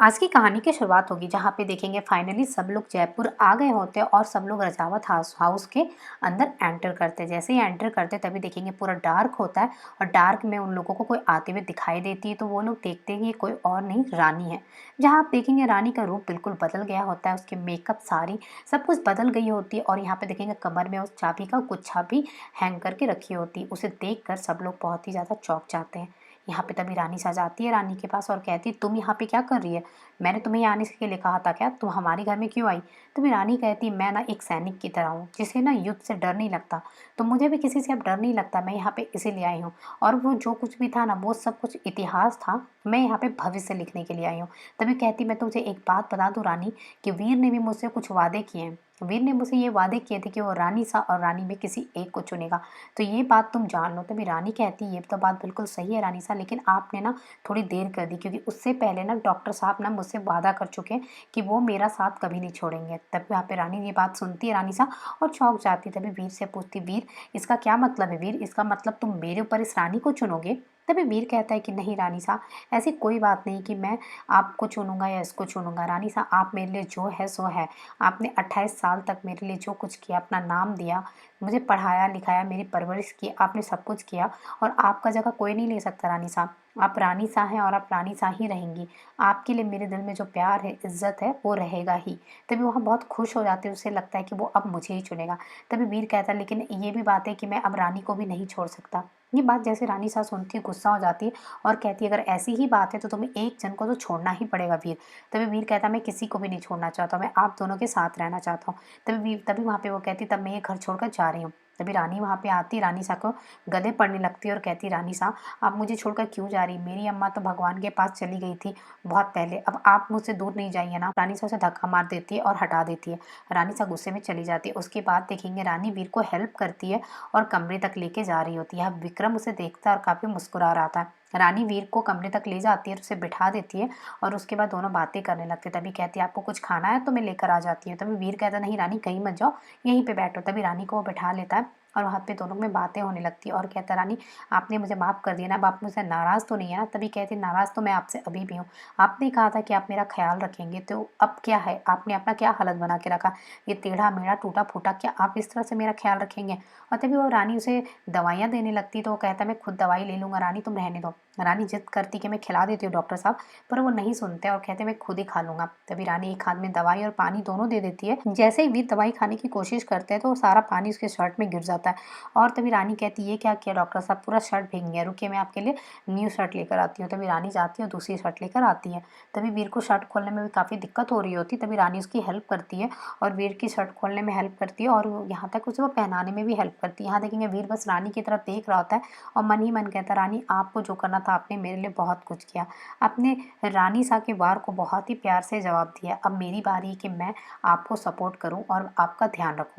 आज की कहानी की शुरुआत होगी जहाँ पे देखेंगे फाइनली सब लोग जयपुर आ गए होते हैं और सब लोग रजावत हाउस के अंदर एंटर करते हैं। जैसे ही एंटर करते तभी देखेंगे पूरा डार्क होता है और डार्क में उन लोगों को कोई आते हुए दिखाई देती है, तो वो लोग देखते हैं कि ये कोई और नहीं रानी है। जहाँ आप देखेंगे रानी का रूप बिल्कुल बदल गया होता है, उसके मेकअप सारी सब कुछ बदल गई होती है और यहाँ पे देखेंगे कमर में उस चाबी का गुच्छा भी हैंग करके रखी होती है। उसे देख कर सब लोग बहुत ही ज़्यादा चौंक जाते हैं। यहाँ पे तभी रानी सा जाती है रानी के पास और कहती, तुम यहाँ पे क्या कर रही है? मैंने तुम्हें यहाँ आने के लिए कहा था क्या? तुम हमारे घर में क्यों आई? तो मेरी रानी कहती, मैं ना एक सैनिक की तरह हूँ जिसे ना युद्ध से डर नहीं लगता, तो मुझे भी किसी से अब डर नहीं लगता। मैं यहाँ पे इसीलिए आई हूँ और वो जो कुछ भी था ना वो सब कुछ इतिहास था, मैं यहाँ पे भविष्य लिखने के लिए आई हूँ। तभी कहती, मैं तुझे एक बात बता दूँ रानी कि वीर ने भी मुझसे कुछ वादे किए हैं। वीर ने मुझसे ये वादे किए थे कि वो रानी सा और रानी में किसी एक को चुनेगा, तो ये बात तुम जान लो। तभी रानी कहती, ये तो बात बिल्कुल सही है रानी सा, लेकिन आपने ना थोड़ी देर कर दी, क्योंकि उससे पहले ना डॉक्टर साहब ना मुझसे वादा कर चुके हैं कि वो मेरा साथ कभी नहीं छोड़ेंगे। तब यहाँ पे रानी ये बात सुनती है रानी सा और चौंक जाती। तभी वीर से पूछती, वीर इसका क्या मतलब है? वीर इसका मतलब तुम मेरे ऊपर इस रानी को चुनोगे? तभी वीर कहता है कि नहीं रानी सा, ऐसी कोई बात नहीं कि मैं आपको चुनूंगा या इसको चुनूंगा। रानी सा, आप मेरे लिए जो है सो है। आपने 28 साल तक मेरे लिए जो कुछ किया, अपना नाम दिया, मुझे पढ़ाया लिखाया, मेरी परवरिश की, आपने सब कुछ किया और आपका जगह कोई नहीं ले सकता रानी सा। आप रानी सा हैं और आप रानी सा ही रहेंगी। आपके लिए मेरे दिल में जो प्यार है, इज्जत है, वो रहेगा ही। तभी वहाँ बहुत खुश हो जाते हैं, उसे लगता है कि वो अब मुझे ही चुनेगा। तभी वीर कहता है, लेकिन ये भी बात है कि मैं अब रानी को भी नहीं छोड़ सकता। ये बात जैसे रानी सा सुनती है, गुस्सा हो जाती है और कहती है, अगर ऐसी ही बात है तो तुम्हें एक जन को तो छोड़ना ही पड़ेगा वीर। तभी वीर कहता है, मैं किसी को भी नहीं छोड़ना चाहता, मैं आप दोनों के साथ रहना चाहता हूँ। तभी वहाँ पे वो कहती, तब मैं ये घर छोड़कर जा रही हूँ। तभी रानी वहाँ पे आती, रानी सा को गले पड़ने लगती है और कहती, रानी सा आप मुझे छोड़कर क्यों जा रही? मेरी अम्मा तो भगवान के पास चली गई थी बहुत पहले, अब आप मुझसे दूर नहीं जाइए ना। रानी सा उसे धक्का मार देती है और हटा देती है। रानी सा गुस्से में चली जाती है। उसके बाद देखेंगे रानी वीर को हेल्प करती है और कमरे तक लेके जा रही होती है। अब विक्रम उसे देखता है और काफी मुस्कुरा रहा था। रानी वीर को कमरे तक ले जाती है, उसे बिठा देती है और उसके बाद दोनों बातें करने लगते। तभी कहती है, आपको कुछ खाना है तो मैं लेकर आ जाती हूँ। तभी वीर कहता, नहीं रानी कहीं मत जाओ, यहीं पे बैठो। तभी रानी को वो बैठा लेता है और वहाँ पे दोनों में बातें होने लगती है और कहता, रानी आपने मुझे माफ़ कर दिया ना, अब आप मुझसे नाराज़ तो नहीं है ना? तभी कहती, नाराज़ तो मैं आपसे अभी भी हूँ। आपने कहा था कि आप मेरा ख्याल रखेंगे, तो अब क्या है? आपने अपना क्या हालत बना के रखा? ये टेढ़ा मेढ़ा टूटा फूटा, क्या आप इस तरह से मेरा ख्याल रखेंगे? और तभी वो रानी उसे दवाइयाँ देने लगती, तो वो कहता, मैं खुद दवाई ले लूँगा रानी, तुम रहने दो। रानी जिद करती कि मैं खिला देती हूँ डॉक्टर साहब, पर वो नहीं सुनते और कहते, मैं खुद ही खा लूँगा। तभी रानी एक हाथ में दवाई और पानी दोनों दे देती है। जैसे ही वीर दवाई खाने की कोशिश करते हैं तो सारा पानी उसके शर्ट में गिर जाता है और तभी रानी कहती, ये क्या किया डॉक्टर साहब, पूरा शर्ट भीग गया, रुकिए मैं आपके लिए न्यू शर्ट लेकर आती हूँ। तभी रानी जाती है और दूसरी शर्ट लेकर आती है। तभी वीर को शर्ट खोलने में भी काफ़ी दिक्कत हो रही होती, तभी रानी उसकी हेल्प करती है और वीर की शर्ट खोलने में हेल्प करती है और यहाँ तक उसे वो पहनाने में भी हेल्प करती है। यहाँ देखेंगे वीर बस रानी की तरफ देख रहा होता है और मन ही मन कहता, रानी आपको जो करना था आपने मेरे लिए बहुत कुछ किया। आपने रानी सा के वार को बहुत ही प्यार से जवाब दिया। अब मेरी बारी है कि मैं आपको सपोर्ट करूँ और आपका ध्यान रखूँ।